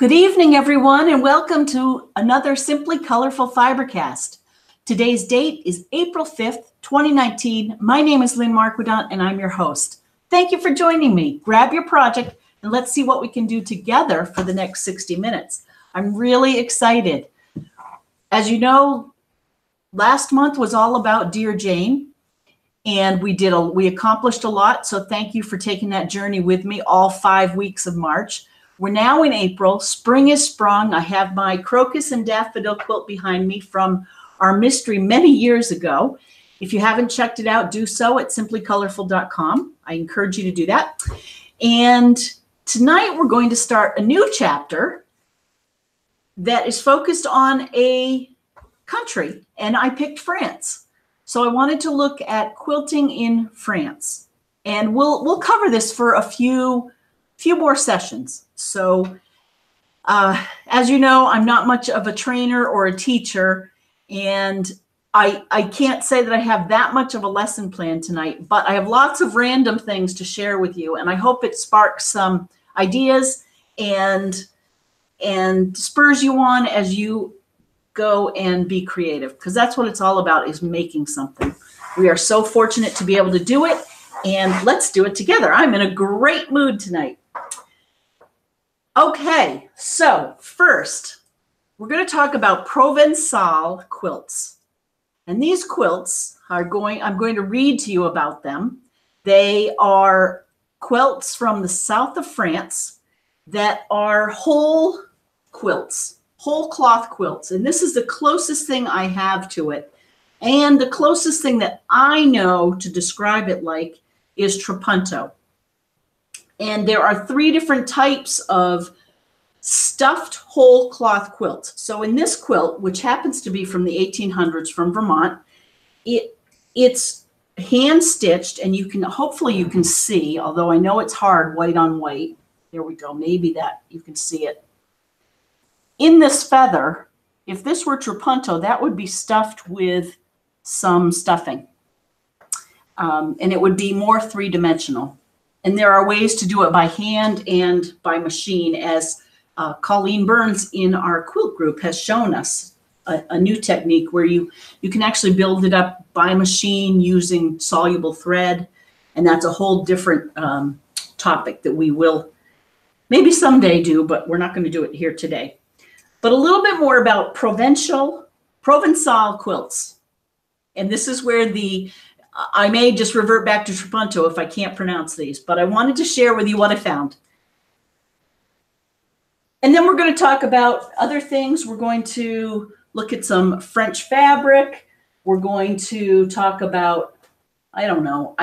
Good evening, everyone, and welcome to another Simply Colorful FiberCast. Today's date is April 5th, 2019. My name is Lynn and I'm your host. Thank you for joining me. Grab your project and let's see what we can do together for the next 60 minutes. I'm really excited. As you know, last month was all about Dear Jane, and we accomplished a lot, so thank you for taking that journey with me all 5 weeks of March. We're now in April. Spring is sprung. I have my crocus and daffodil quilt behind me from our mystery many years ago. If you haven't checked it out, do so at simplycolorful.com. I encourage you to do that. And tonight we're going to start a new chapter that is focused on a country, and I picked France. So I wanted to look at quilting in France, and we'll cover this for a few more sessions. So as you know, I'm not much of a trainer or a teacher, and I can't say that I have that much of a lesson plan tonight, but I have lots of random things to share with you, and I hope it sparks some ideas and spurs you on as you go and be creative, because that's what it's all about, is making something. We are so fortunate to be able to do it, and let's do it together. I'm in a great mood tonight. Okay, so first, we're going to talk about Provençal quilts. And these quilts I'm going to read to you about them. They are quilts from the south of France that are whole quilts, whole cloth quilts. And this is the closest thing I have to it. And the closest thing that I know to describe it like is trapunto. And there are 3 different types of stuffed whole cloth quilts. So in this quilt, which happens to be from the 1800s from Vermont, it's hand stitched, and hopefully you can see, although I know it's hard, white on white. There we go. Maybe that you can see it. In this feather, if this were trapunto, that would be stuffed with some stuffing. And it would be more 3-dimensional. And there are ways to do it by hand and by machine, as Colleen Burns in our quilt group has shown us a new technique where you can actually build it up by machine using soluble thread. And that's a whole different topic that we will maybe someday do, but we're not going to do it here today. But a little bit more about Provençal quilts. And this is where I may just revert back to trapunto if I can't pronounce these, but I wanted to share with you what I found. And then we're going to talk about other things. We're going to look at some French fabric. We're going to talk about, I don't know,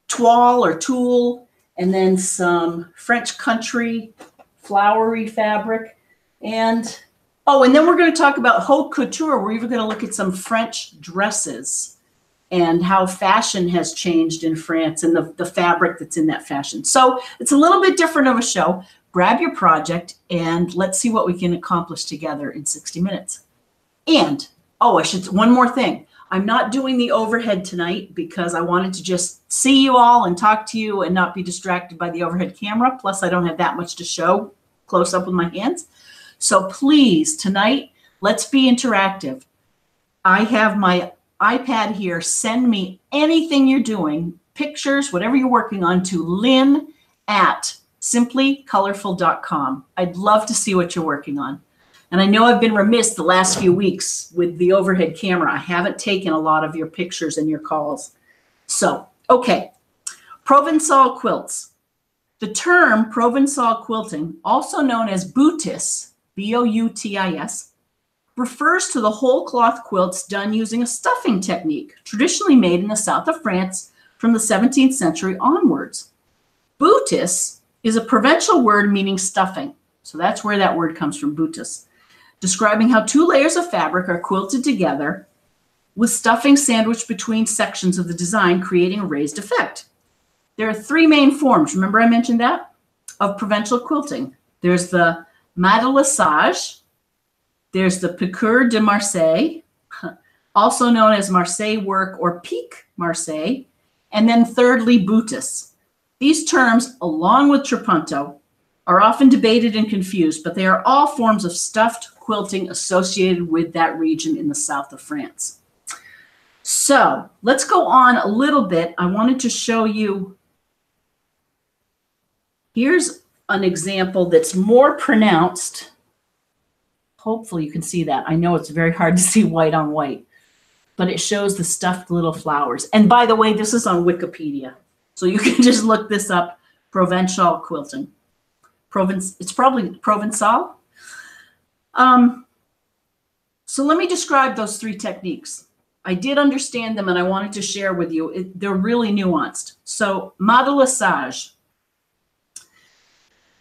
toile or tulle, and then some French country flowery fabric. And then we're going to talk about haute couture. We're even going to look at some French dresses and how fashion has changed in France and the fabric that's in that fashion. So it's a little bit different of a show. Grab your project and let's see what we can accomplish together in 60 minutes. And, one more thing. I'm not doing the overhead tonight because I wanted to just see you all and talk to you and not be distracted by the overhead camera. Plus, I don't have that much to show close up with my hands. So please, tonight, let's be interactive. I have my iPad here. Send me anything you're doing, pictures, whatever you're working on, to Lynn at simplycolorful.com. I'd love to see what you're working on. And I know I've been remiss the last few weeks with the overhead camera. I haven't taken a lot of your pictures and your calls. So, okay, Provençal quilts. The term Provençal quilting, also known as boutis, B-O-U-T-I-S, refers to the whole cloth quilts done using a stuffing technique, traditionally made in the south of France from the 17th century onwards. Boutis is a Provençal word meaning stuffing. So that's where that word comes from, boutis, describing how 2 layers of fabric are quilted together with stuffing sandwiched between sections of the design, creating a raised effect. There are 3 main forms, remember I mentioned that, of Provençal quilting. There's the madelassage, there's the piqûre de Marseille, also known as Marseille work or pique Marseille, and then thirdly, boutis. These terms, along with trapunto, are often debated and confused, but they are all forms of stuffed quilting associated with that region in the south of France. So let's go on a little bit. I wanted to show you, here's an example that's more pronounced. Hopefully you can see that. I know it's very hard to see white on white, but it shows the stuffed little flowers. And by the way, this is on Wikipedia. So you can just look this up, Provençal quilting. It's probably Provençal. So let me describe those three techniques. I did understand them and I wanted to share with you. They're really nuanced. So modelissage.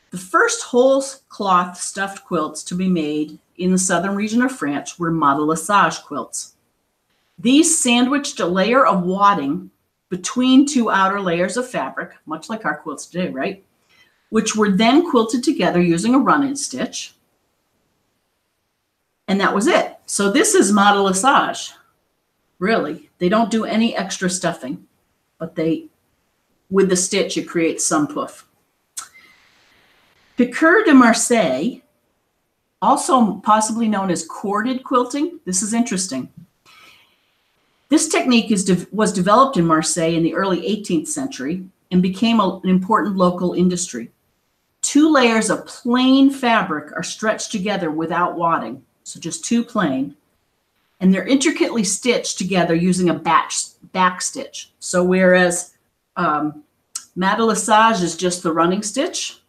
The first whole cloth stuffed quilts to be made in the southern region of France were modelissage quilts. These sandwiched a layer of wadding between two outer layers of fabric, much like our quilts today, right? Which were then quilted together using a run-in stitch. And that was it. So this is modelissage. Really, they don't do any extra stuffing, but with the stitch, it creates some poof. Piqueur de Marseille, also possibly known as corded quilting. This is interesting. This technique was developed in Marseille in the early 18th century and became an important local industry. Two layers of plain fabric are stretched together without wadding, so just two plain, and they're intricately stitched together using a back stitch. So whereas modelissage is just the running stitch,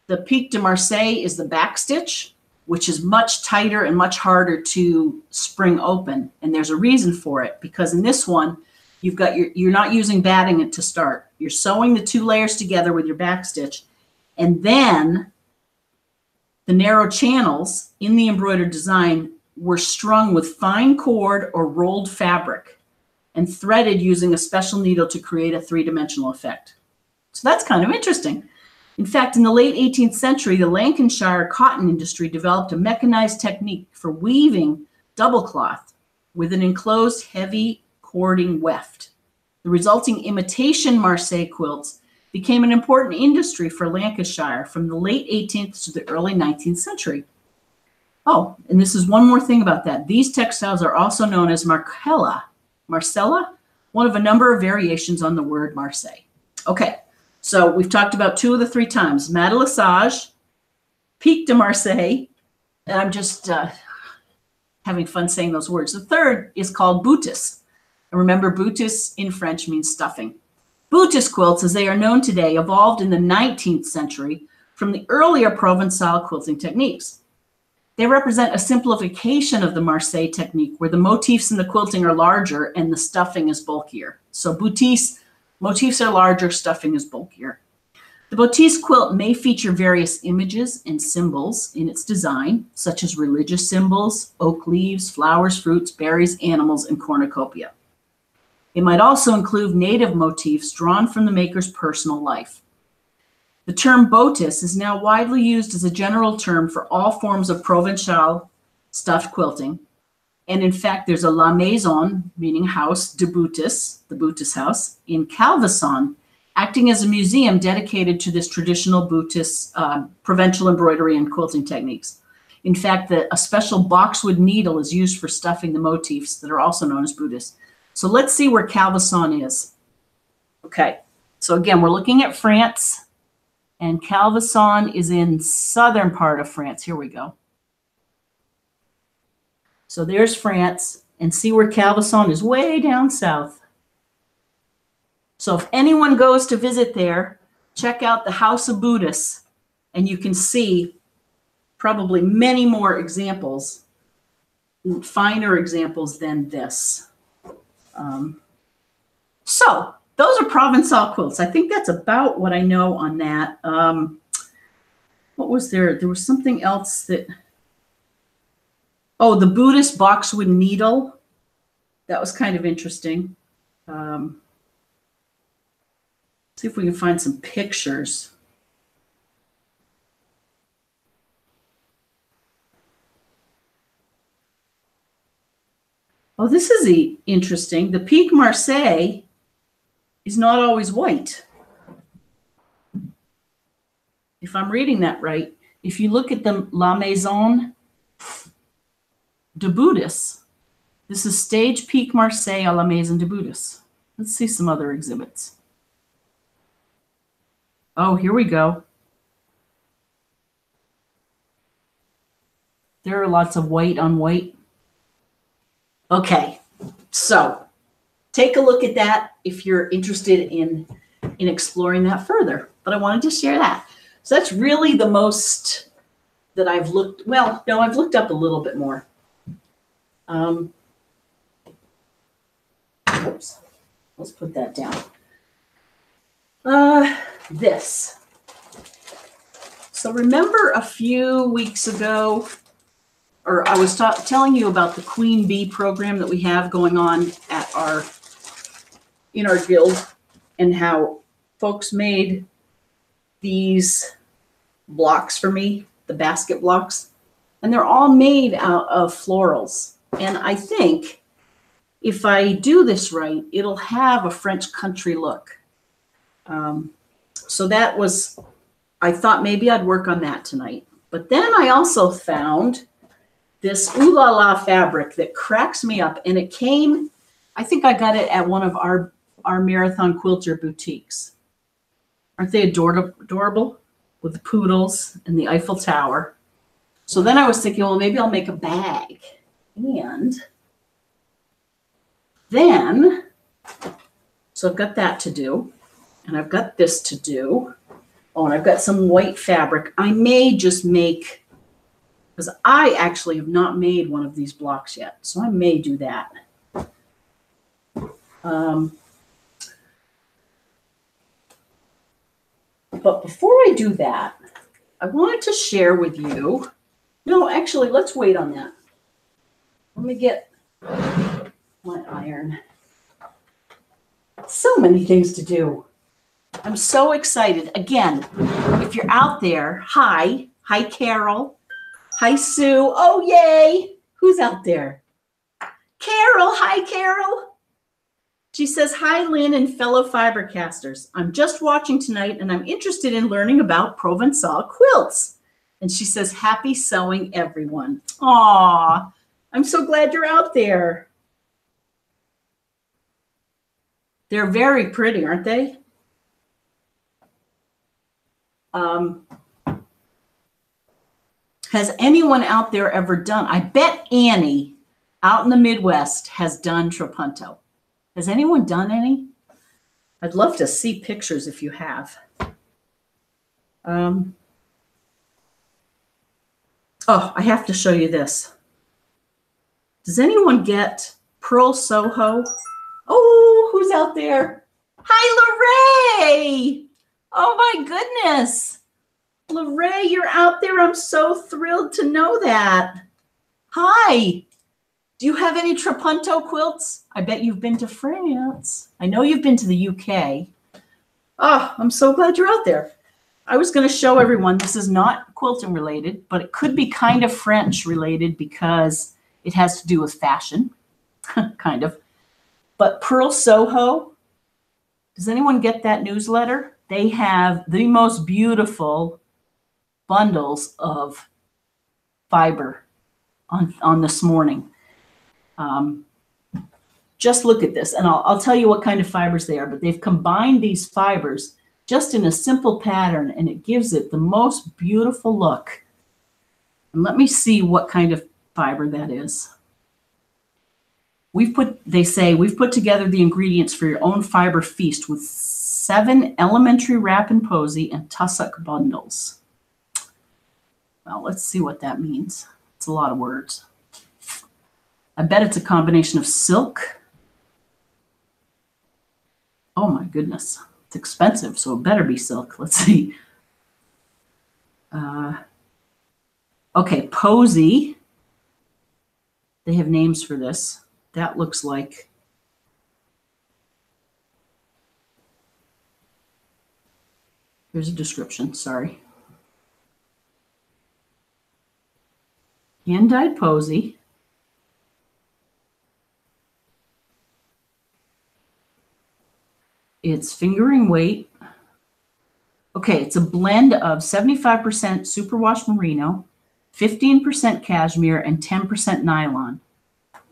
the pique de Marseille is the back stitch, which is much tighter and much harder to spring open. And there's a reason for it, because in this one, you're not using batting it to start. You're sewing the two layers together with your back stitch, and then the narrow channels in the embroidered design were strung with fine cord or rolled fabric and threaded using a special needle to create a three-dimensional effect. So that's kind of interesting. In fact, in the late 18th century, the Lancashire cotton industry developed a mechanized technique for weaving double cloth with an enclosed heavy cording weft. The resulting imitation Marseille quilts became an important industry for Lancashire from the late 18th to the early 19th century. Oh, and this is one more thing about that. These textiles are also known as Marcella, one of a number of variations on the word Marseille. Okay. So we've talked about two of the three times, modelissage, pique de Marseille, and I'm just having fun saying those words. The third is called boutis. And remember, boutis in French means stuffing. Boutis quilts, as they are known today, evolved in the 19th century from the earlier Provençal quilting techniques. They represent a simplification of the Marseille technique, where the motifs in the quilting are larger and the stuffing is bulkier. So boutis, motifs are larger, stuffing is bulkier. The boutis quilt may feature various images and symbols in its design, such as religious symbols, oak leaves, flowers, fruits, berries, animals, and cornucopia. It might also include native motifs drawn from the maker's personal life. The term boutis is now widely used as a general term for all forms of Provençal stuffed quilting. And in fact, there's a La Maison, meaning house, de boutis, the boutis house, in Calvisson, acting as a museum dedicated to this traditional boutis Provençal embroidery and quilting techniques. In fact, a special boxwood needle is used for stuffing the motifs that are also known as boutis. So let's see where Calvisson is. Okay, so again, we're looking at France, and Calvisson is in southern part of France. Here we go. So there's France, and see where Calvisson is way down south. So if anyone goes to visit there, check out the House of Boutis, and you can see probably many more examples, finer examples than this. So those are Provençal quilts. I think that's about what I know on that. What was there? There was something else that... Oh, the Buddhist boxwood needle. That was kind of interesting. See if we can find some pictures. Oh, this is interesting. The Pique Marseille is not always white. if I'm reading that right, if you look at the La Maison de Boutis, this is Stage Peak Marseille à la Maison de Boutis. Let's see some other exhibits. Oh, here we go. There are lots of white on white. Okay, so take a look at that if you're interested in exploring that further. But I wanted to share that. So that's really the most that I've looked, well, no, I've looked up a little bit more. Oops, let's put that down. This. So remember a few weeks ago, or I was telling you about the Queen Bee program that we have going on at in our guild, and how folks made these blocks for me, the basket blocks, and they're all made out of florals. And I think if I do this right, it'll have a French country look. So that was, I thought maybe I'd work on that tonight. But then I also found this Ooh La La fabric that cracks me up. And it came, I think I got it at one of our Marathon Quilter boutiques. Aren't they adorable? With the poodles and the Eiffel Tower. So then I was thinking, well, maybe I'll make a bag. And then, so I've got that to do. And I've got this to do. Oh, and I've got some white fabric. I may just make, because I actually have not made one of these blocks yet. So I may do that. But before I do that, I wanted to share with you, no, actually, let's wait on that. Let me get my iron. So many things to do. I'm so excited. Again, if you're out there, hi. Hi, Carol. Hi, Sue. Oh, yay. Who's out there? Carol. Hi, Carol. She says, hi, Lynn and fellow FiberCasters. I'm just watching tonight, and I'm interested in learning about Provençal quilts. And she says, happy sewing, everyone. Aw, I'm so glad you're out there. They're very pretty, aren't they? Has anyone out there ever done, I bet Annie out in the Midwest has done trapunto. Has anyone done any? I'd love to see pictures if you have. Oh, I have to show you this. Does anyone get Pearl Soho? Oh, who's out there? Hi, Lorraine. Oh, my goodness. Lorraine, you're out there. I'm so thrilled to know that. Hi. Do you have any trapunto quilts? I bet you've been to France. I know you've been to the UK. Oh, I'm so glad you're out there. I was going to show everyone, this is not quilting related, but it could be kind of French related because it has to do with fashion, kind of. But Pearl Soho, does anyone get that newsletter? They have the most beautiful bundles of fiber on this morning. Just look at this, and I'll tell you what kind of fibers they are, but they've combined these fibers just in a simple pattern, and it gives it the most beautiful look. And let me see what kind of fiber that is. They say, we've put together the ingredients for your own fiber feast with 7 elementary wrap and posy and tussock bundles. Well, let's see what that means. It's a lot of words. I bet it's a combination of silk. Oh my goodness. It's expensive, so it better be silk. Let's see. Okay, posy. They have names for this. That looks like, here's a description, sorry. Hand-dyed posy. It's fingering weight. Okay, it's a blend of 75% superwash merino, 15% cashmere, and 10% nylon.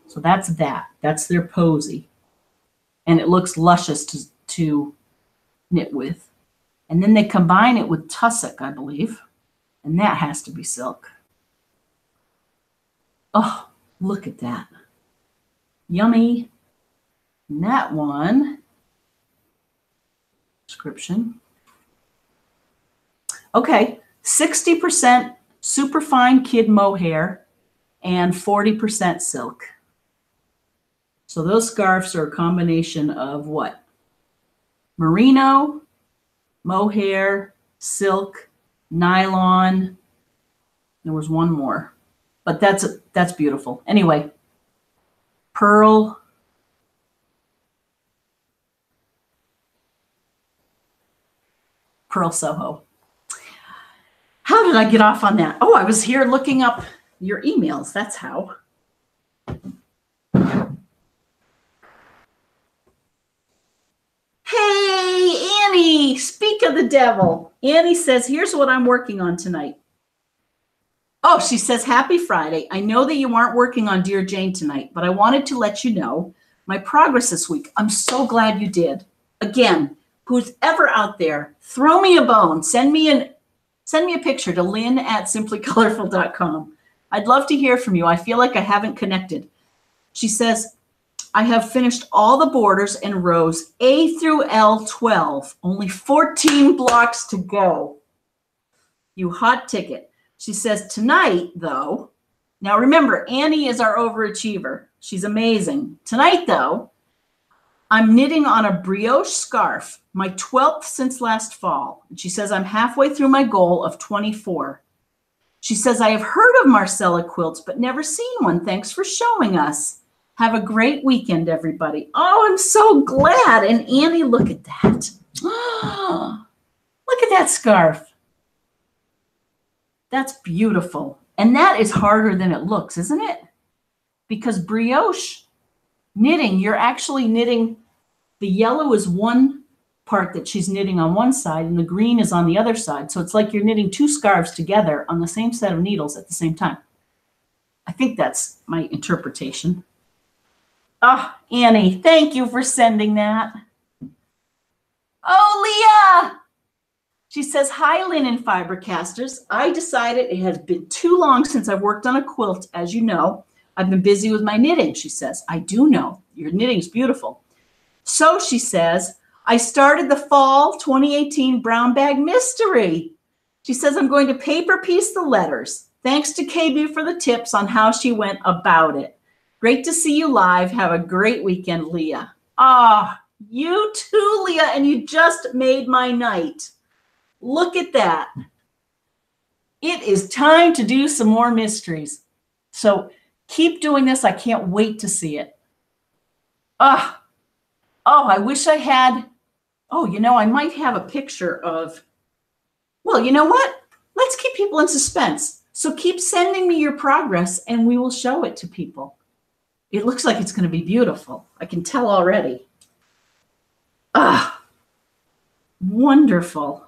So that's that. That's their posy. And it looks luscious to knit with. And then they combine it with tussock, I believe. And that has to be silk. Oh, look at that. Yummy. And that one, description. Okay, 60% superfine kid mohair and 40% silk. So those scarves are a combination of what? Merino, mohair, silk, nylon. There was one more, but that's beautiful. Anyway, pearl. Pearl Soho. How did I get off on that? Oh, I was here looking up your emails. That's how. Hey, Annie, speak of the devil. Annie says, here's what I'm working on tonight. Oh, she says, happy Friday. I know that you aren't working on Dear Jane tonight, but I wanted to let you know my progress this week. I'm so glad you did. Again, who's ever out there, throw me a bone. Send me a picture to Lynn at simplycolorful.com. I'd love to hear from you. I feel like I haven't connected. She says, I have finished all the borders and rows A through L12. Only 14 blocks to go. You hot ticket. She says, tonight, though, now remember, Annie is our overachiever. She's amazing. Tonight, though, I'm knitting on a brioche scarf, my 12th since last fall. And she says, I'm halfway through my goal of 24. She says, I have heard of Marcella quilts, but never seen one. Thanks for showing us. Have a great weekend, everybody. Oh, I'm so glad. And Annie, look at that. Look at that scarf. That's beautiful. And that is harder than it looks, isn't it? Because brioche knitting, you're actually knitting, the yellow is one part that she's knitting on one side and the green is on the other side. So it's like you're knitting two scarves together on the same set of needles at the same time. I think that's my interpretation. Oh, Annie, thank you for sending that. Oh, Leah! She says, hi, Lynn and FiberCasters. I decided it has been too long since I've worked on a quilt, as you know. I've been busy with my knitting, she says. I do know. Your knitting's beautiful. So she says, I started the fall 2018 brown bag mystery. She says, I'm going to paper piece the letters. Thanks to KB for the tips on how she went about it. Great to see you live. Have a great weekend, Leah. Ah, you too, Leah, and you just made my night. Look at that. It is time to do some more mysteries. So keep doing this. I can't wait to see it. Oh, I wish I had. Oh, you know, I might have a picture of. Well, you know what? Let's keep people in suspense. So keep sending me your progress and we will show it to people. It looks like it's going to be beautiful. I can tell already. Ah, wonderful.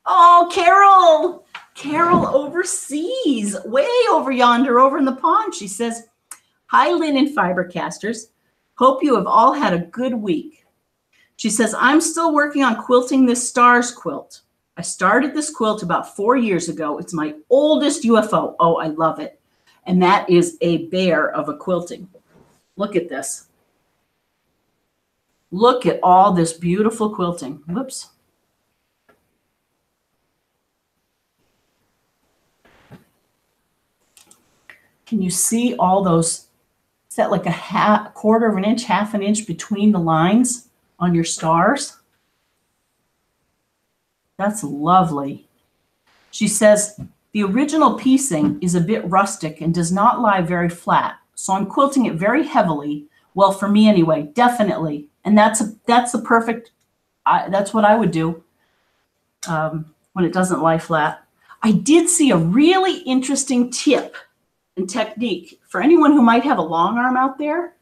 Oh, Carol. Carol overseas, way over yonder, over in the pond. She says, hi, Lynn and FiberCasters. Hope you have all had a good week. She says, I'm still working on quilting this stars quilt. I started this quilt about 4 years ago. It's my oldest UFO. Oh, I love it. And that is a bear of a quilting. Look at this. Look at all this beautiful quilting. Whoops. Can you see all those? Is that like a quarter of an inch, half an inch between the lines on your stars? That's lovely. She says, the original piecing is a bit rustic and does not lie very flat. So I'm quilting it very heavily. Well, for me anyway, definitely. And that's the perfect, that's what I would do when it doesn't lie flat. I did see a really interesting tip and technique for anyone who might have a long arm out there.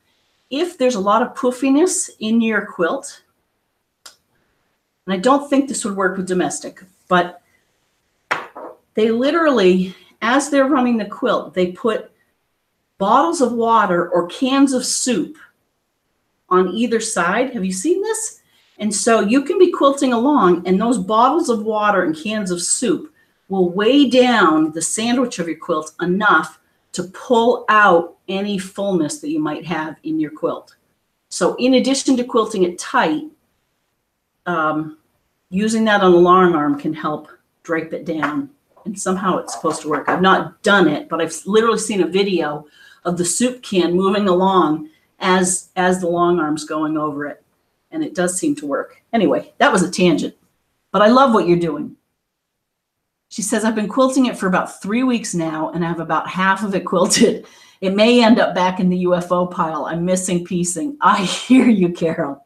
If there's a lot of poofiness in your quilt, And I don't think this would work with domestic, but they literally, as they're running the quilt, they put bottles of water or cans of soup on either side. Have you seen this? And so you can be quilting along, and those bottles of water and cans of soup will weigh down the sandwich of your quilt enough to pull out any fullness that you might have in your quilt. So in addition to quilting it tight, using that on the long arm can help drape it down. And somehow it's supposed to work. I've not done it, but I've literally seen a video of the soup can moving along as the long arm's going over it. And it does seem to work. Anyway, that was a tangent. But I love what you're doing. She says, I've been quilting it for about 3 weeks now, and I have about half of it quilted. It may end up back in the UFO pile. I'm missing piecing. I hear you, Carol.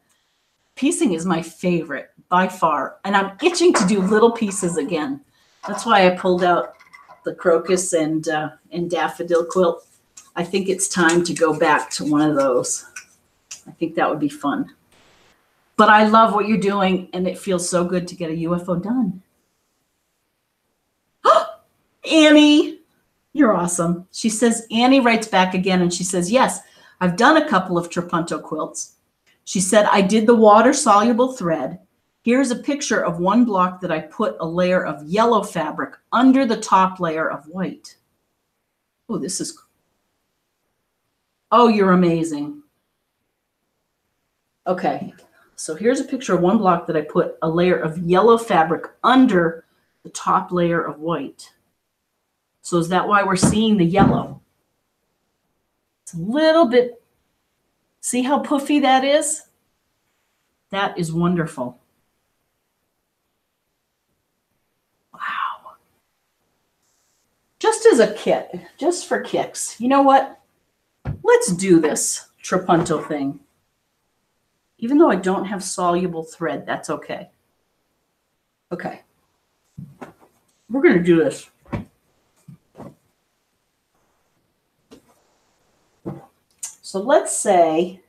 Piecing is my favorite by far. And I'm itching to do little pieces again. That's why I pulled out the crocus and daffodil quilt. I think it's time to go back to one of those. I think that would be fun. But I love what you're doing, and it feels so good to get a UFO done. Annie, you're awesome. She says, Annie writes back again, and she says, yes, I've done a couple of trapunto quilts. She said, I did the water-soluble thread. Here's a picture of one block that I put a layer of yellow fabric under the top layer of white. Oh, this is, oh, you're amazing. Okay, so here's a picture of one block that I put a layer of yellow fabric under the top layer of white. So is that why we're seeing the yellow? It's a little bit, see how puffy that is? That is wonderful. Wow. Just as a kit, just for kicks, you know what? Let's do this trapunto thing. Even though I don't have soluble thread, that's okay. Okay. We're going to do this. So let's say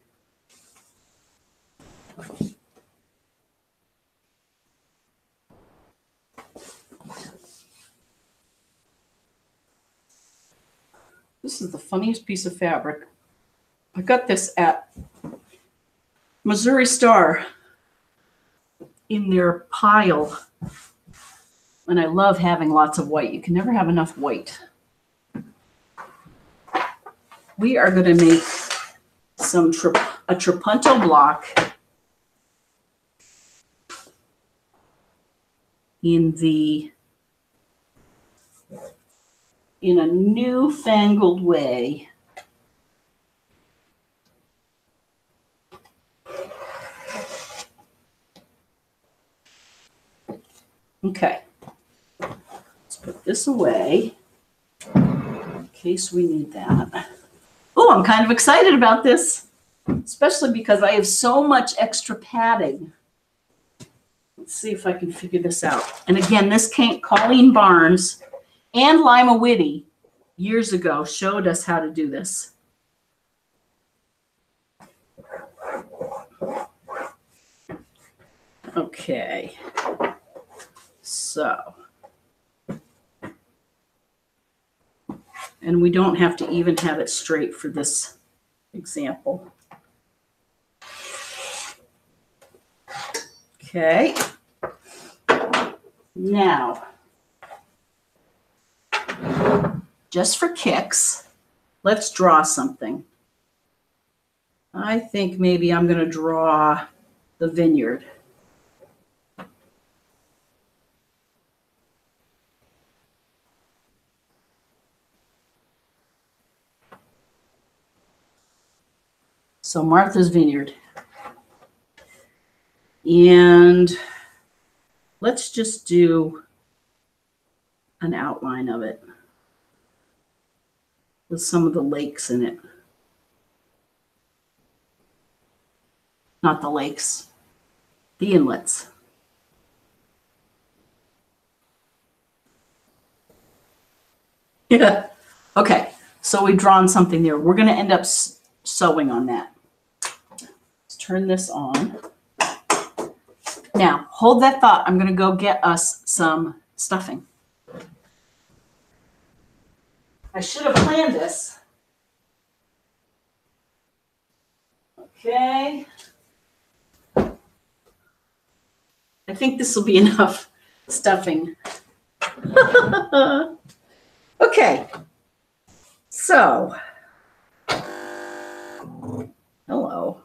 this is the funniest piece of fabric. I got this at Missouri Star in their pile. And I love having lots of white. You can never have enough white. We are going to make a trapunto block in a newfangled way. Okay, let's put this away in case we need that. Oh, I'm kind of excited about this, especially because I have so much extra padding. Let's see if I can figure this out. And again, this Colleen Barnes and Lima Whitty years ago showed us how to do this. Okay. So, and we don't have to even have it straight for this example. Okay. Now, just for kicks, let's draw something. I think maybe I'm going to draw the vineyard. So Martha's Vineyard. And let's just do an outline of it with some of the lakes in it. Not the lakes, the inlets. Yeah. Okay, so we've drawn something there. We're going to end up sewing on that. Let's turn this on. Now, hold that thought. I'm going to go get us some stuffing. I should have planned this. Okay. I think this will be enough stuffing. Okay. So, hello.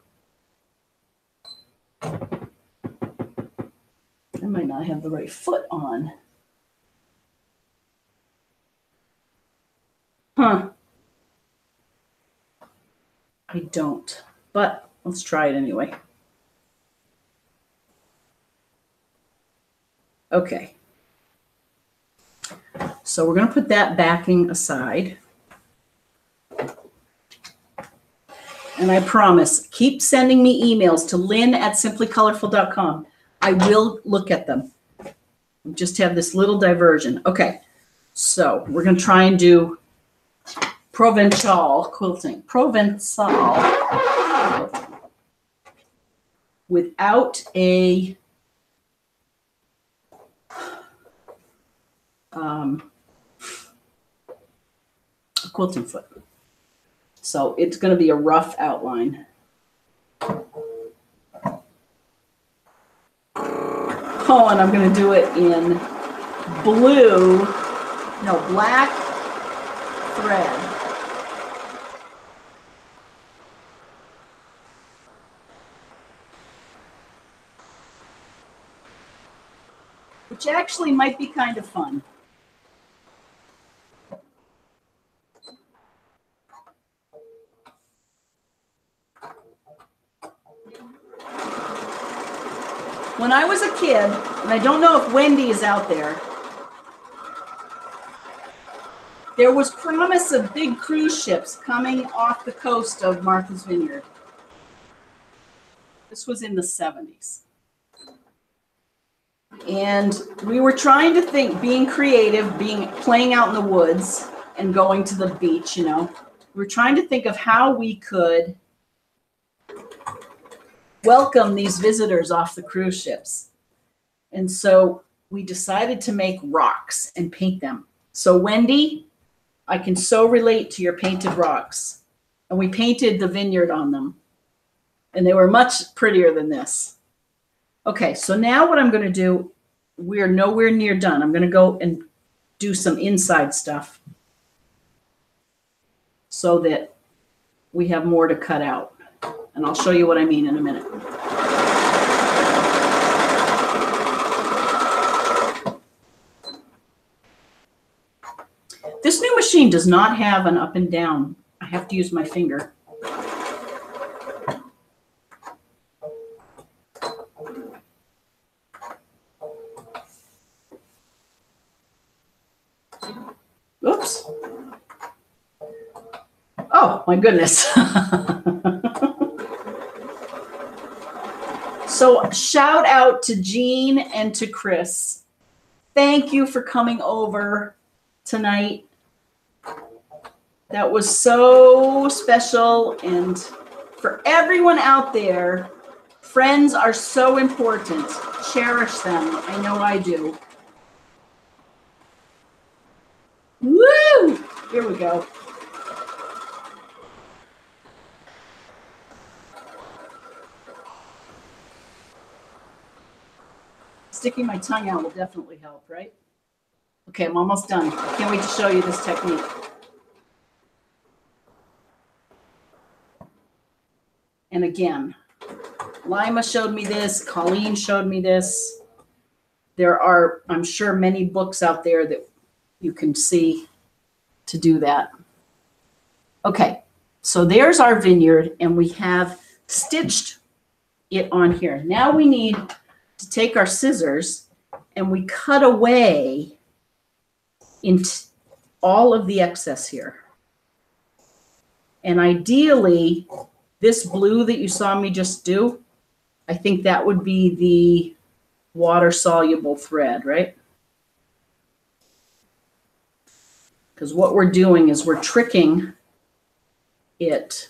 I might not have the right foot on. Huh. I don't, but let's try it anyway. Okay. So we're going to put that backing aside. And I promise, keep sending me emails to lynn@simplycolorful.com. I will look at them. Just have this little diversion. Okay. So we're going to try and do Provençal quilting. Provençal without a quilting foot. So it's going to be a rough outline. Oh, and I'm going to do it in black thread. Which actually might be kind of fun. When I was a kid, and I don't know if Wendy is out there, there was promise of big cruise ships coming off the coast of Martha's Vineyard. This was in the 70s. And we were trying to think, being creative, playing out in the woods and going to the beach, you know. We were trying to think of how we could welcome these visitors off the cruise ships. And so we decided to make rocks and paint them. So Wendy, I can so relate to your painted rocks. And we painted the vineyard on them. And they were much prettier than this. Okay, so now what I'm going to do, we're nowhere near done. I'm going to go and do some inside stuff so that we have more to cut out. And I'll show you what I mean in a minute. This new machine does not have an up and down. I have to use my finger. Oops. Oh, my goodness. So shout out to Jean and to Chris. Thank you for coming over tonight. That was so special. And for everyone out there, friends are so important. Cherish them. I know I do. Woo! Here we go. Sticking my tongue out will definitely help, right? Okay, I'm almost done. Can't wait to show you this technique. And again, Lima showed me this. Colleen showed me this. There are, I'm sure, many books out there that you can see to do that. Okay, so there's our vineyard, and we have stitched it on here. Now we need to take our scissors and we cut away into all of the excess here. And ideally, this blue that you saw me just do, I think that would be the water-soluble thread, right? Because what we're doing is we're tricking it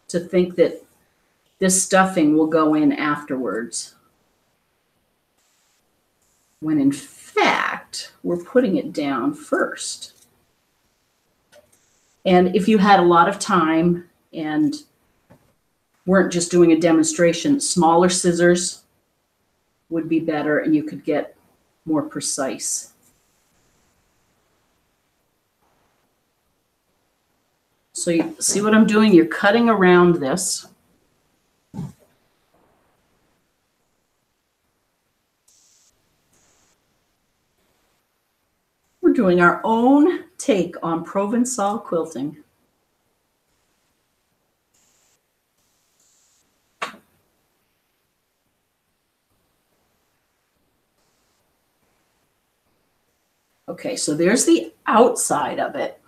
to think that this stuffing will go in afterwards. when in fact, we're putting it down first. And if you had a lot of time and weren't just doing a demonstration, smaller scissors would be better and you could get more precise. So you see what I'm doing? You're cutting around this. We're doing our own take on Provençal quilting. Okay, so there's the outside of it.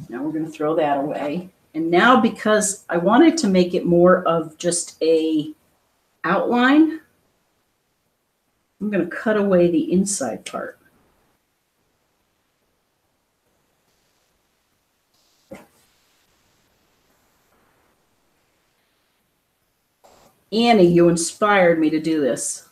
Now we're going to throw that away. And now, because I wanted to make it more of just a outline, I'm going to cut away the inside part. Annie, you inspired me to do this.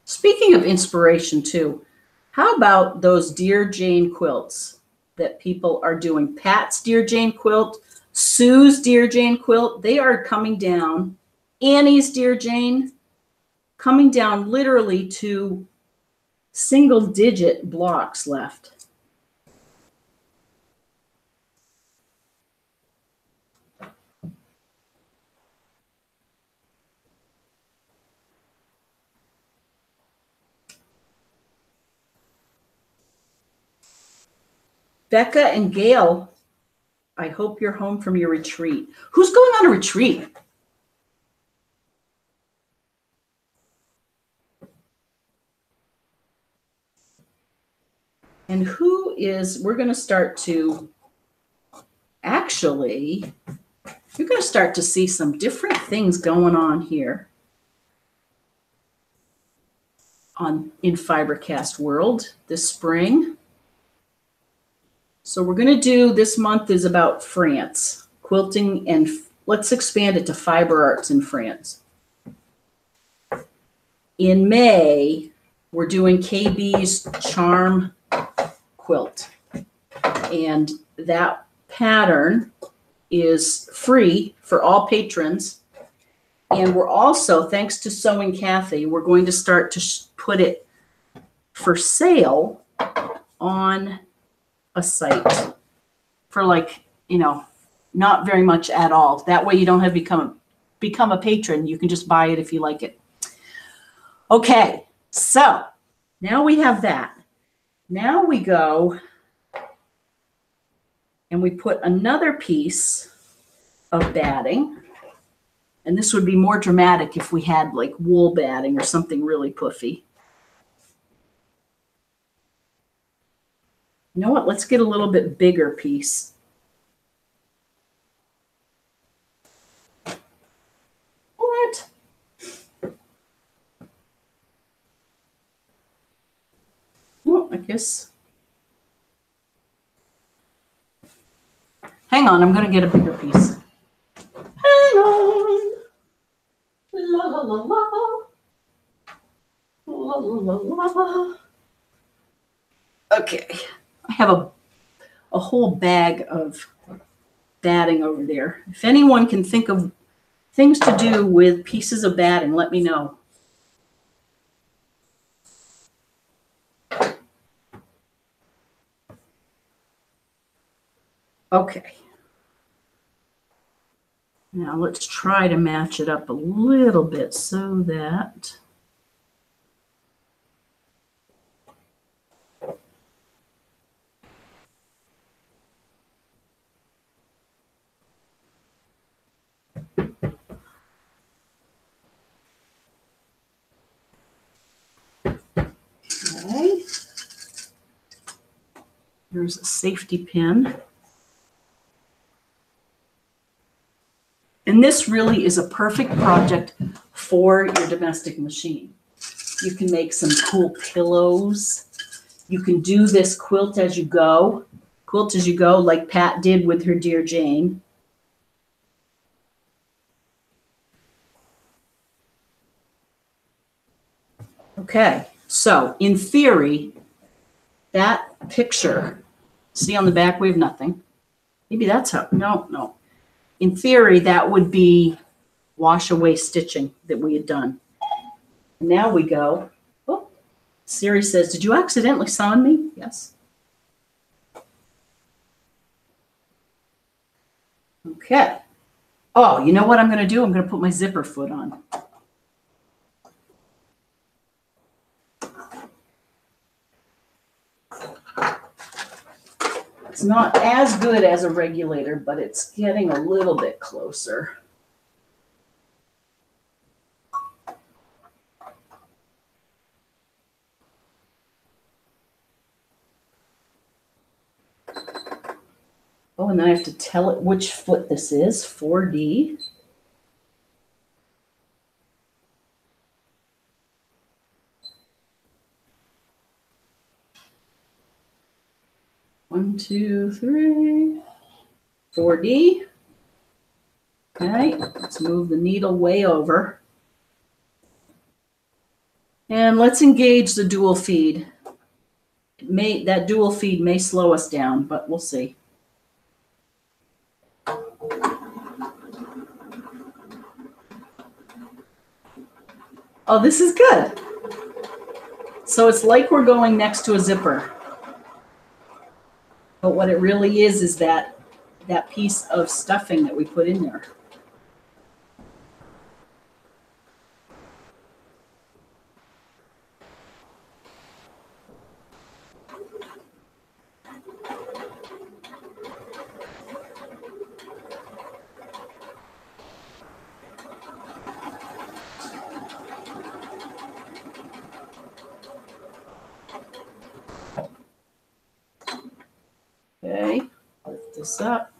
Speaking of inspiration too, how about those Dear Jane quilts that people are doing? Pat's Dear Jane quilt, Sue's Dear Jane quilt, they are coming down. Annie's Dear Jane, coming down literally to single digit blocks left. Becca and Gail, I hope you're home from your retreat. Who's going on a retreat? And who is, we're going to start to, actually, you're going to start to see some different things going on here in FiberCast world this spring. So we're going to do, this month is about France, quilting, and let's expand it to fiber arts in France. In May, we're doing KB's Charm quilt. And that pattern is free for all patrons. And we're also, thanks to Sewing Kathy, we're going to start to put it for sale on a site for, like, you know, not very much at all. That way you don't have to become a patron. You can just buy it if you like it. Okay, so now we have that. Now we go and we put another piece of batting. And this would be more dramatic if we had like wool batting or something really puffy. You know what? Let's get a little bit bigger piece. What? Well, I guess. Hang on, I'm going to get a bigger piece. Hang on. La la la la. La la la la. Okay. I have a whole bag of batting over there. If anyone can think of things to do with pieces of batting, let me know. Okay. Now let's try to match it up a little bit so that okay. There's a safety pin. And this really is a perfect project for your domestic machine. You can make some cool pillows. You can do this quilt as you go like Pat did with her Dear Jane. Okay, so in theory, that picture, see on the back we have nothing. Maybe that's how, no. In theory, that would be wash away stitching that we had done. And now we go, oh, Siri says, did you accidentally summon me? Yes. Okay. Oh, you know what I'm going to do? I'm going to put my zipper foot on. It's not as good as a regulator, but it's getting a little bit closer. Oh, and then I have to tell it which foot this is, 4D. One, two, three, 4D. Okay, let's move the needle way over. And let's engage the dual feed. That dual feed may slow us down, but we'll see. Oh, this is good. So it's like we're going next to a zipper. But what it really is that piece of stuffing that we put in there. Okay, lift this up.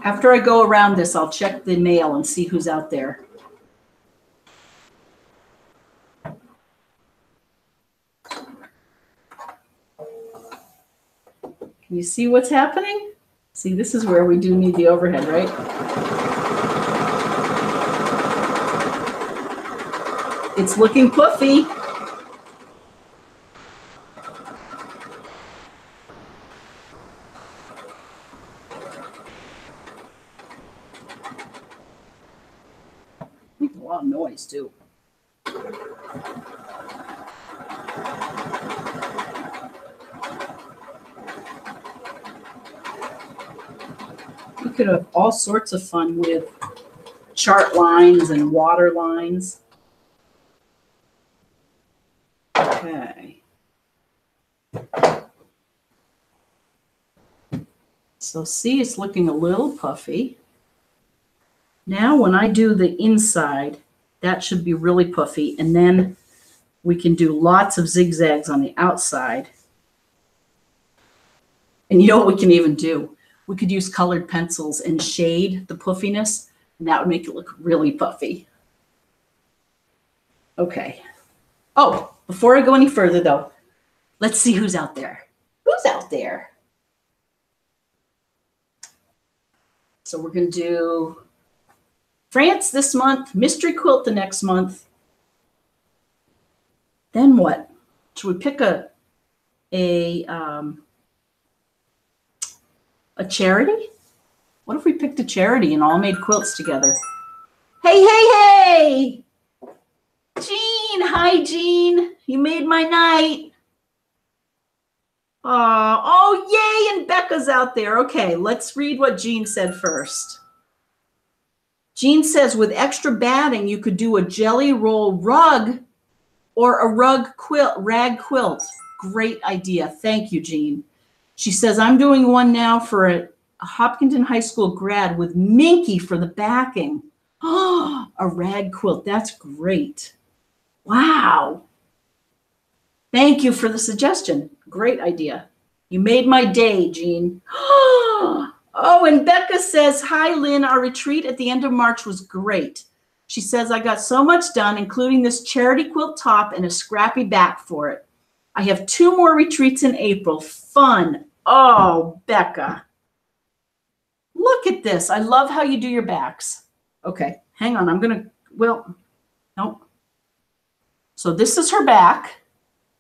After I go around this, I'll check the mail and see who's out there. Can you see what's happening? See, this is where we do need the overhead, right? It's looking puffy. Makes a lot of noise too. We could have all sorts of fun with chart lines and water lines. Okay. So see, it's looking a little puffy. Now when I do the inside, that should be really puffy. And then we can do lots of zigzags on the outside. And you know what we can even do? We could use colored pencils and shade the puffiness, and that would make it look really puffy. Okay. Oh, before I go any further though, let's see who's out there. Who's out there? So we're going to do France this month, mystery quilt the next month. Then what? Should we pick a charity? What if we picked a charity and all made quilts together? Hey, hey, hey! Jean, hi, Jean. You made my night. Oh, yay, and Becca's out there. Okay, let's read what Jean said first. Jean says, with extra batting, you could do a jelly roll rug or a rag quilt. Great idea. Thank you, Jean. She says, I'm doing one now for a Hopkinton High School grad with Minky for the backing. Oh, a rag quilt. That's great. Wow. Thank you for the suggestion. Great idea. You made my day, Jean. Oh, and Becca says, hi, Lynn. Our retreat at the end of March was great. She says, I got so much done, including this charity quilt top and a scrappy back for it. I have 2 more retreats in April. Fun. Oh, Becca. Look at this. I love how you do your backs. Okay, hang on. I'm going to, well, nope. So this is her back.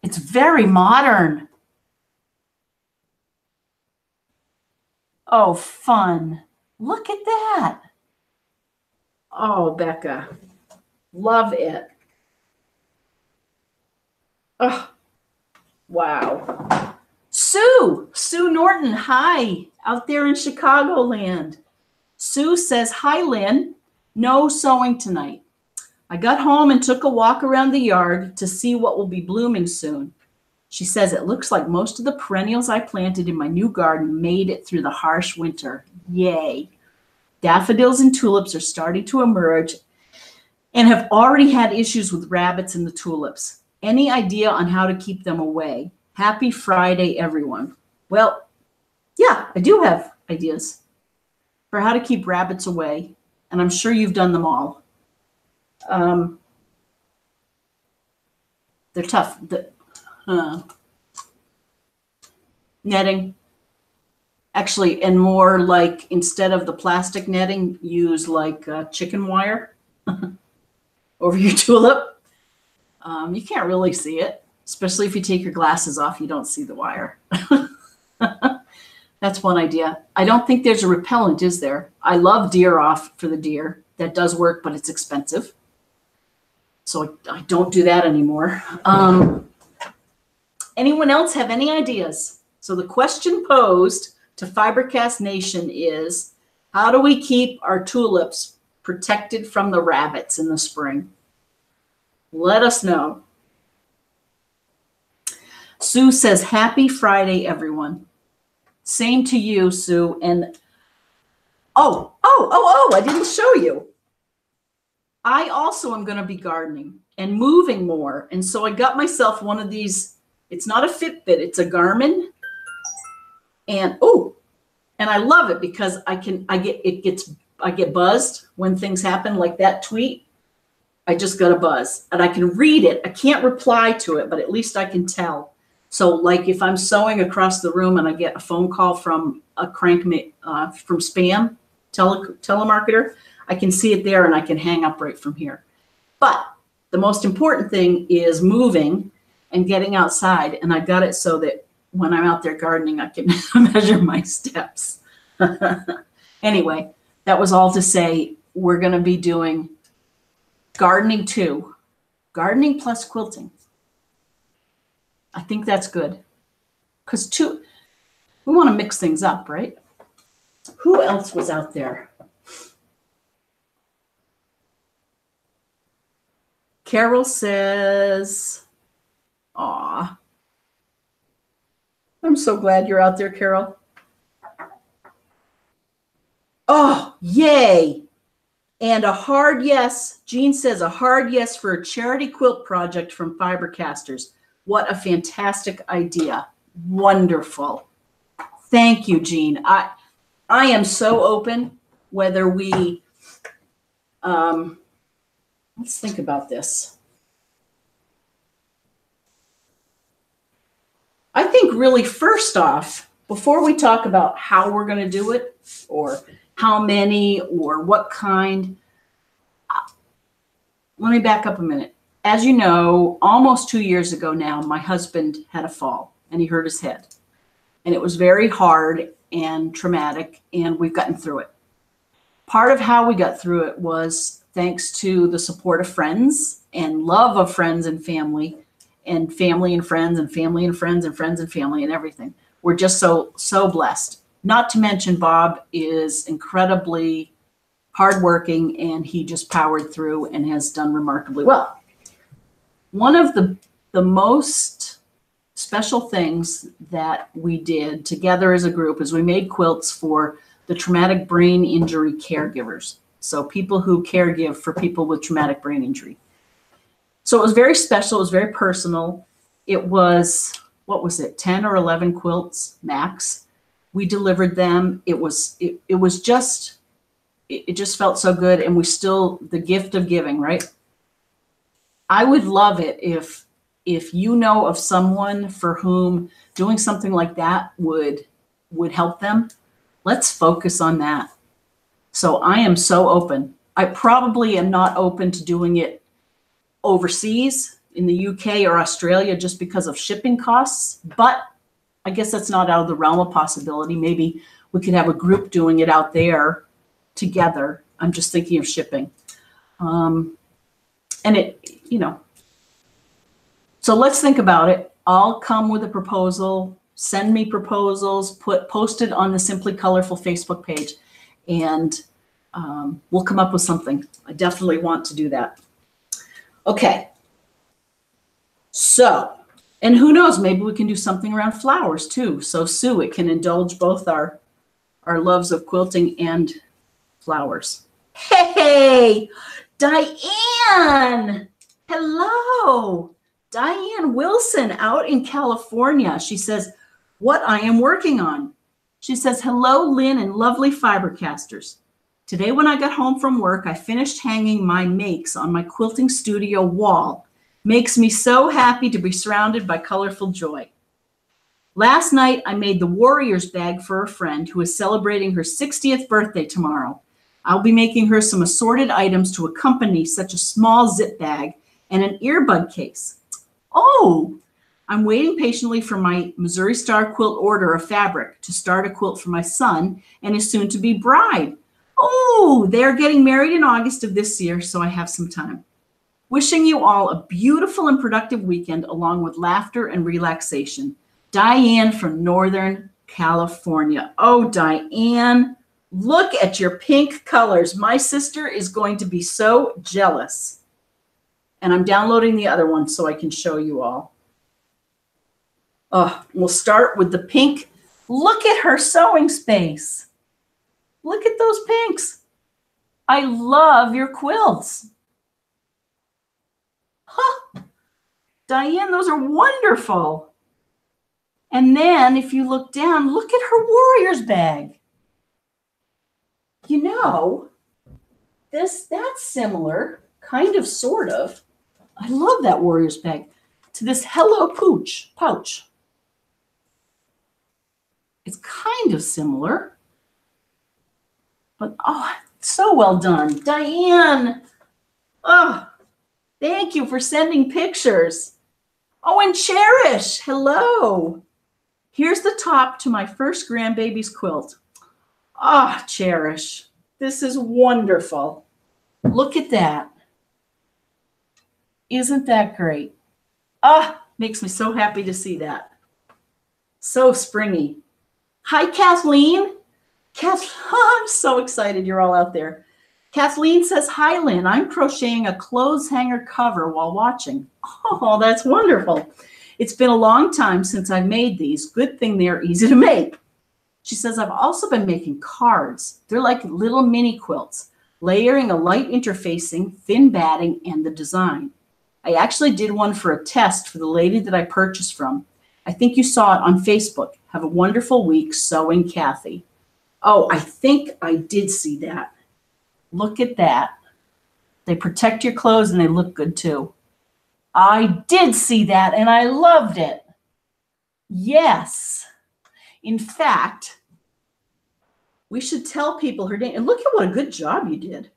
It's very modern. Oh, fun. Look at that. Oh, Becca. Love it. Oh, wow. Sue Norton, hi, out there in Chicagoland. Sue says, hi, Lynn. No sewing tonight. I got home and took a walk around the yard to see what will be blooming soon. She says, it looks like most of the perennials I planted in my new garden made it through the harsh winter. Yay. Daffodils and tulips are starting to emerge and have already had issues with rabbits in the tulips. Any idea on how to keep them away? Happy Friday, everyone. Well, yeah, I do have ideas for how to keep rabbits away, and I'm sure you've done them all. They're tough. Netting. Actually, and more like, instead of the plastic netting, use like chicken wire over your tulip. You can't really see it, especially if you take your glasses off, you don't see the wire. That's one idea. I don't think there's a repellent, is there? I love deer off for the deer. That does work, but it's expensive. So I don't do that anymore. Anyone else have any ideas? So the question posed to FiberCast Nation is, how do we keep our tulips protected from the rabbits in the spring? Let us know. Sue says, happy Friday, everyone. Same to you, Sue. And oh, I didn't show you. I also am going to be gardening and moving more. And so I got myself one of these. It's not a Fitbit, it's a Garmin. And I love it because I get buzzed when things happen, like that tweet. I just got a buzz and I can read it. I can't reply to it, but at least I can tell. So like if I'm sewing across the room and I get a phone call from a from spam telemarketer, I can see it there and I can hang up right from here. But the most important thing is moving and getting outside. And I got it so that when I'm out there gardening, I can measure my steps. Anyway, that was all to say we're going to be doing gardening too. Gardening plus quilting. I think that's good. Because we want to mix things up, right? Who else was out there? Carol says, aw. I'm so glad you're out there, Carol. Oh, yay. And a hard yes. Jean says a hard yes for a charity quilt project from Fibercasters. What a fantastic idea. Wonderful. Thank you, Jean. I am so open whether we, let's think about this. I think really first off, before we talk about how we're going to do it or how many or what kind, let me back up a minute. As you know, almost 2 years ago now, my husband had a fall and he hurt his head. And it was very hard and traumatic, and we've gotten through it. Part of how we got through it was thanks to the support of friends and love of friends and family and family and friends and family and friends and friends and family and everything. We're just so blessed. Not to mention Bob is incredibly hardworking and he just powered through and has done remarkably well. One of the most special things that we did together as a group is we made quilts for the traumatic brain injury caregivers. So people who caregive for people with traumatic brain injury. So it was very special. It was very personal. It was, what was it, 10 or 11 quilts max. We delivered them. It just felt so good. And we still, the gift of giving, right? I would love it if you know of someone for whom doing something like that would help them. Let's focus on that. So I am so open. I probably am not open to doing it overseas in the UK or Australia just because of shipping costs, but I guess that's not out of the realm of possibility. Maybe we could have a group doing it out there together. I'm just thinking of shipping. And it, so let's think about it. I'll come with a proposal, send me proposals, post it on the Simply Colorful Facebook page, and we'll come up with something. I definitely want to do that. Okay. So, and who knows, maybe we can do something around flowers too. So Sue, it can indulge both our loves of quilting and flowers. Hey, Diane. Hello. Diane Wilson out in California. She says, what I am working on. She says, hello, Lynn and lovely FiberCasters. Today when I got home from work, I finished hanging my makes on my quilting studio wall. Makes me so happy to be surrounded by colorful joy. Last night, I made the Warriors bag for a friend who is celebrating her 60th birthday tomorrow. I'll be making her some assorted items to accompany such a small zip bag and an earbud case. Oh, I'm waiting patiently for my Missouri Star quilt order of fabric to start a quilt for my son and his soon-to-be bride. Oh, they're getting married in August of this year, so I have some time. Wishing you all a beautiful and productive weekend along with laughter and relaxation. Diane from Northern California. Oh, Diane, look at your pink colors. My sister is going to be so jealous. And I'm downloading the other one so I can show you all. We'll start with the pink. Look at her sewing space. Look at those pinks. I love your quilts. Huh. Diane, those are wonderful. And then if you look down, look at her Warriors bag. You know, that's similar, kind of, sort of. I love that Warriors bag. To this Hello pouch. It's kind of similar. But, oh, so well done. Diane, oh, thank you for sending pictures. Oh, and Cherish, hello. Here's the top to my first grandbaby's quilt. Ah, Cherish, this is wonderful. Look at that. Isn't that great? Ah, makes me so happy to see that. So springy. Hi, Kathleen. I'm so excited you're all out there. Kathleen says, hi, Lynn. I'm crocheting a clothes hanger cover while watching. Oh, that's wonderful. It's been a long time since I made these. Good thing they're easy to make. She says, I've also been making cards. They're like little mini quilts, layering a light interfacing, thin batting, and the design. I actually did one for a test for the lady that I purchased from. I think you saw it on Facebook. Have a wonderful week, Sewing Kathy. Oh, I think I did see that. Look at that. They protect your clothes and they look good too. I did see that and I loved it. Yes. In fact, we should tell people her name. And look at what a good job you did.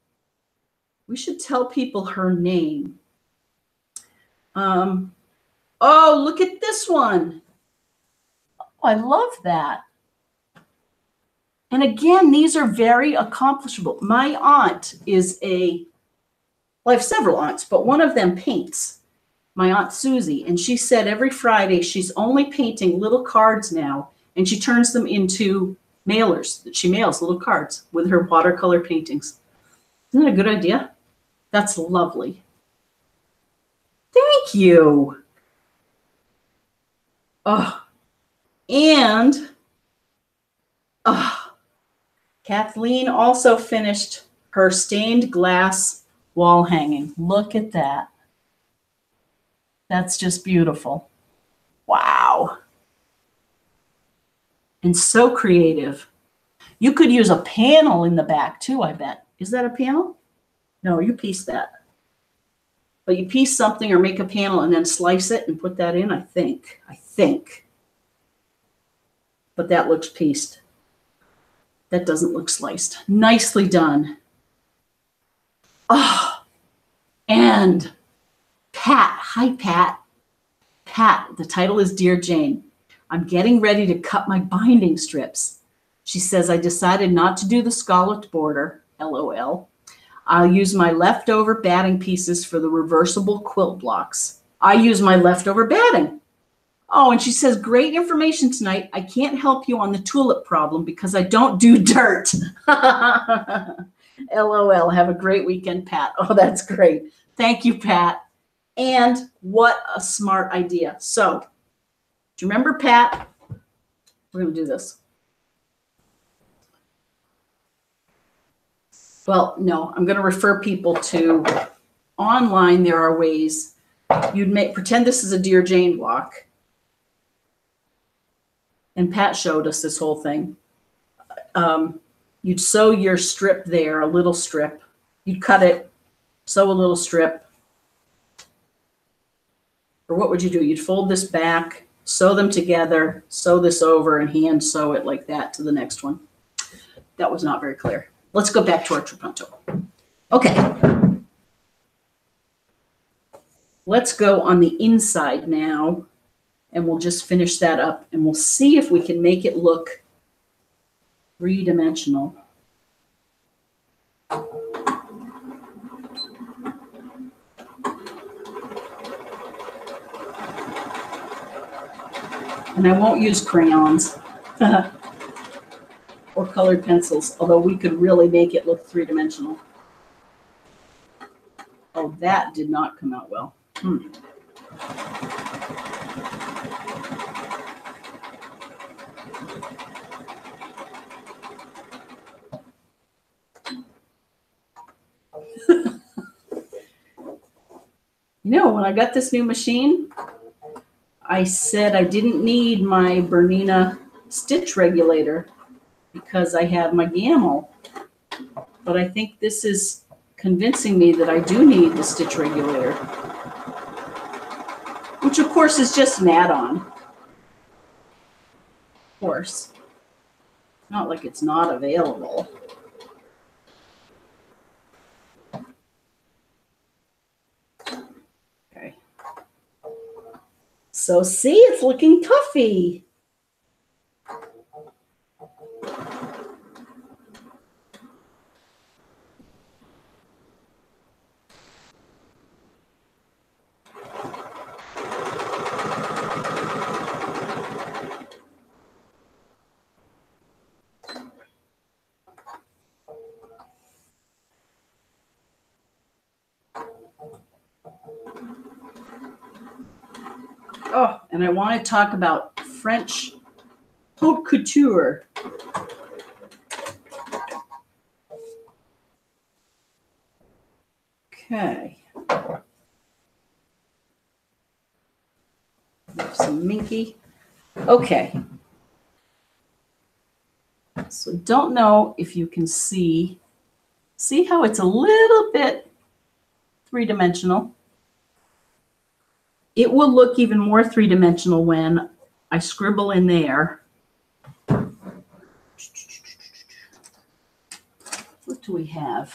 We should tell people her name. Oh, look at this one. Oh, I love that. And again, these are very accomplishable. My aunt is well, I have several aunts, but one of them paints, my Aunt Susie. And she said every Friday she's only painting little cards now, and she turns them into mailers. She mails little cards with her watercolor paintings. Isn't that a good idea? That's lovely. Thank you. Oh, and Kathleen also finished her stained glass wall hanging. Look at that. That's just beautiful. Wow. And so creative. You could use a panel in the back too, I bet. Is that a panel? No, you piece that. But you piece something or make a panel and then slice it and put that in, I think. But that looks pieced. That doesn't look sliced. Nicely done. Oh, and Pat. Hi, Pat. Pat, the title is Dear Jane. I'm getting ready to cut my binding strips. She says, I decided not to do the scalloped border, LOL. I'll use my leftover batting pieces for the reversible quilt blocks. I use my leftover batting. Oh, and she says, great information tonight. I can't help you on the tulip problem because I don't do dirt. LOL. Have a great weekend, Pat. Oh, that's great. Thank you, Pat. And what a smart idea. So, do you remember, Pat? We're going to do this. Well, no, I'm going to refer people to online. There are ways you'd pretend this is a Dear Jane block. And Pat showed us this whole thing. You'd sew your strip there, a little strip. You'd cut it, sew a little strip. Or what would you do? You'd fold this back, sew them together, sew this over, and hand sew it like that to the next one. That was not very clear. Let's go back to our trapunto. Okay. Let's go on the inside now, and we'll just finish that up, and we'll see if we can make it look three-dimensional. And I won't use crayons or colored pencils, although we could really make it look three-dimensional. Oh, that did not come out well. When I got this new machine, I said I didn't need my Bernina stitch regulator because I have my Gamel. But I think this is convincing me that I do need the stitch regulator, which of course is just an add-on. Of course. Not like it's not available. Okay. So see, it's looking toughy. Oh, and I want to talk about French haute couture. Okay. Some minky. Okay. So don't know if you can see how it's a little bit three-dimensional. It will look even more three-dimensional when I scribble in there. What do we have?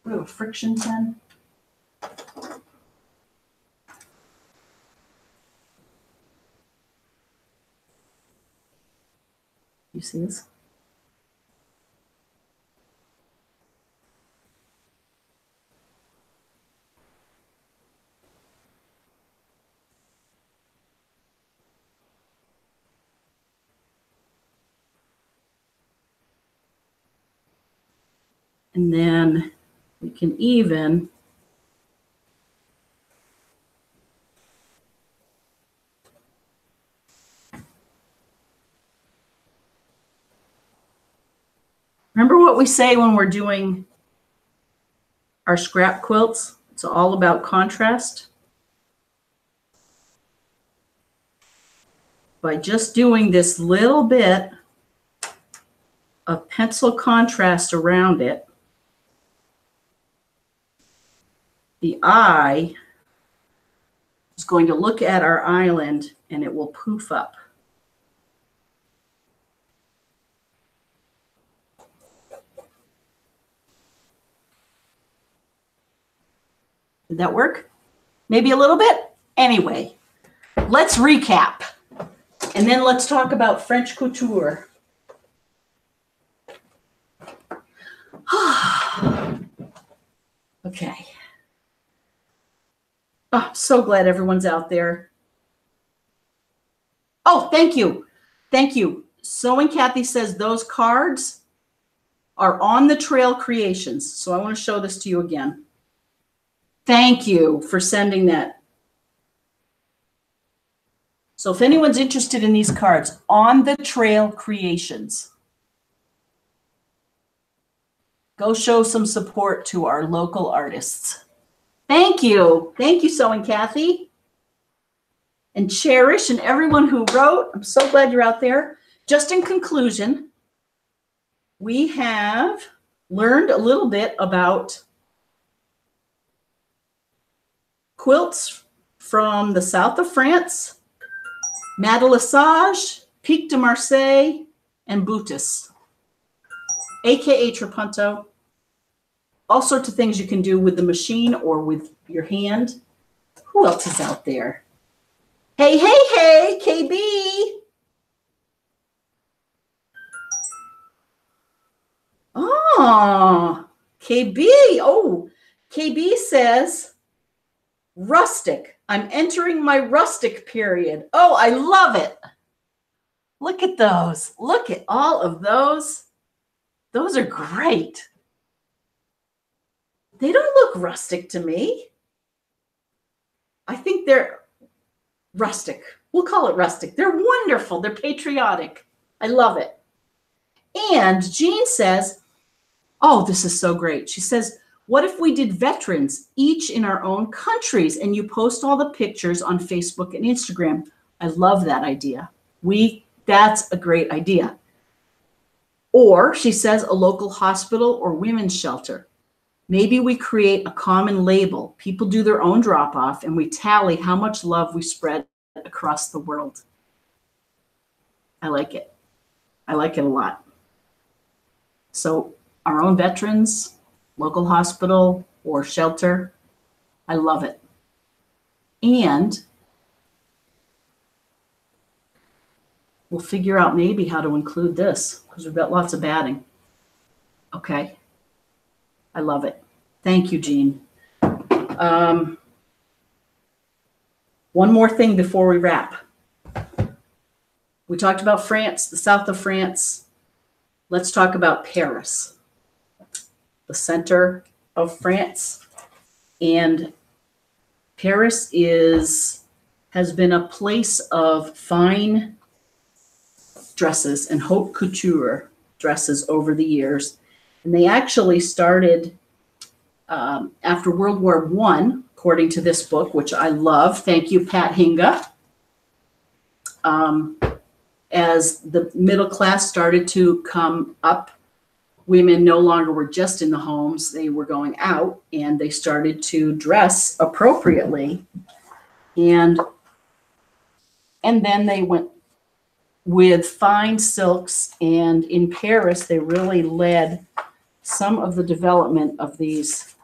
We have a friction pen. You see this? And then we can even remember what we say when we're doing our scrap quilts? It's all about contrast. By just doing this little bit of pencil contrast around it, the eye is going to look at our island and it will poof up. Did that work? Maybe a little bit? Anyway, let's recap. And then let's talk about French couture. Okay. Oh, so glad everyone's out there. Oh, thank you. Thank you. Sewing Kathy says those cards are on the Trail Creations. So I want to show this to you again. Thank you for sending that. So if anyone's interested in these cards, on the Trail Creations, go show some support to our local artists. Thank you. Thank you, Sewing Kathy. And Cherish and everyone who wrote. I'm so glad you're out there. Just in conclusion, we have learned a little bit about quilts from the south of France, Matelassage, Pic de Marseille, and boutis, aka trapunto. All sorts of things you can do with the machine or with your hand. Who else is out there? Hey, hey, hey, KB. Oh, KB. Oh, KB says, rustic. I'm entering my rustic period. Oh, I love it. Look at those. Look at all of those. Those are great. They don't look rustic to me. I think they're rustic. We'll call it rustic. They're wonderful. They're patriotic. I love it. And Jean says, oh, this is so great. She says, what if we did veterans, each in our own countries, and you post all the pictures on Facebook and Instagram? I love that idea. That's a great idea. Or she says a local hospital or women's shelter. Maybe we create a common label. People do their own drop-off, and we tally how much love we spread across the world. I like it. I like it a lot. So our own veterans, local hospital or shelter, I love it. And we'll figure out maybe how to include this because we've got lots of batting. Okay. I love it. Thank you, Jean. One more thing before we wrap. We talked about France, the south of France. Let's talk about Paris, the center of France. And Paris has been a place of fine dresses and haute couture dresses over the years. And they actually started after World War I, according to this book, which I love. Thank you, Pat Hinga. As the middle class started to come up, women no longer were just in the homes. They were going out, and they started to dress appropriately. And then they went with fine silks. And in Paris, they really led some of the development of these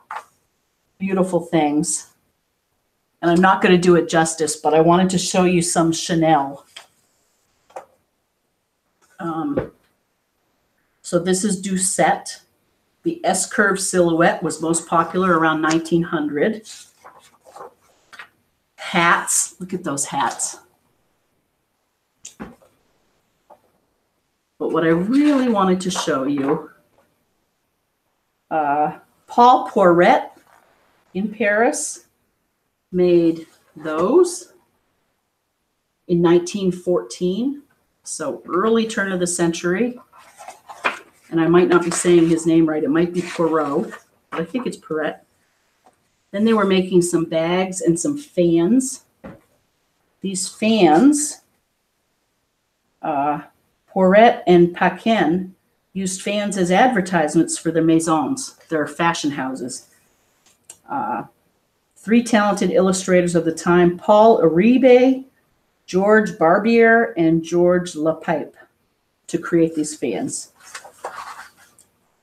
beautiful things. And I'm not going to do it justice, but I wanted to show you some Chanel. So this is Doucette. The S-curve silhouette was most popular around 1900. Hats. Look at those hats. But what I really wanted to show you, Paul Poiret in Paris made those in 1914, so early turn of the century. And I might not be saying his name right. It might be Poirot, but I think it's Poiret. Then they were making some bags and some fans. These fans, Poiret and Paquin used fans as advertisements for their maisons, their fashion houses. Three talented illustrators of the time, Paul Uribe, George Barbier, and George Lapipe, to create these fans.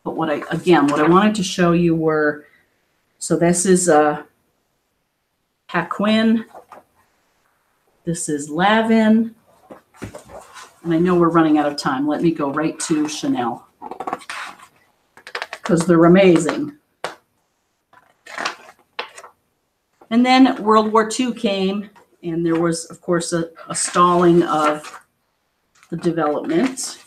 But what I wanted to show you were, so this is Paquin. This is Lavin. And I know we're running out of time. Let me go right to Chanel because they're amazing. And then World War II came, and there was, of course, a stalling of the development.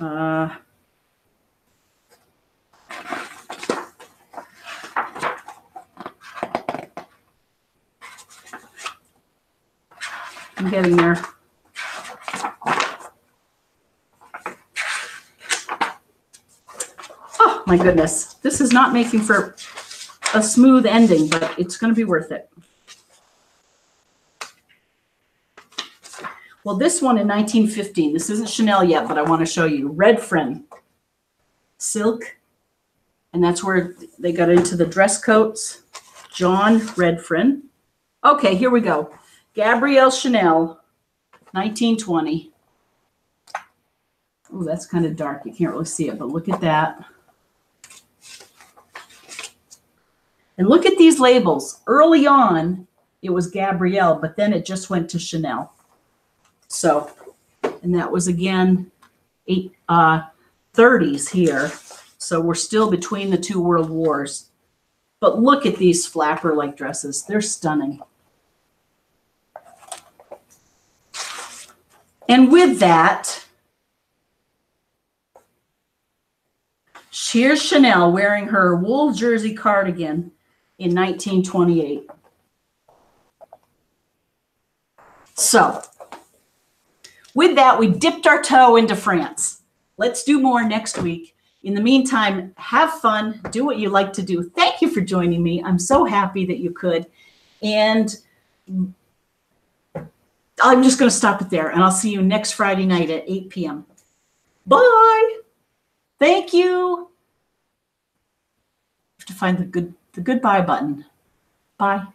I'm getting there. Oh, my goodness. This is not making for a smooth ending, but it's going to be worth it. Well, this one in 1915, this isn't Chanel yet, but I want to show you. Redfern silk, and that's where they got into the dress coats. John Redfern. Okay, here we go. Gabrielle Chanel, 1920. Oh, that's kind of dark. You can't really see it, but look at that. And look at these labels. Early on, it was Gabrielle, but then it just went to Chanel. So, and that was again 30s here. So we're still between the two world wars. But look at these flapper-like dresses. They're stunning. And with that, here's Chanel wearing her wool jersey cardigan in 1928. So, with that, we dipped our toe into France. Let's do more next week. In the meantime, have fun, do what you like to do. Thank you for joining me. I'm so happy that you could. And I'm just going to stop it there, and I'll see you next Friday night at 8 p.m. Bye. Thank you. I have to find the goodbye button. Bye.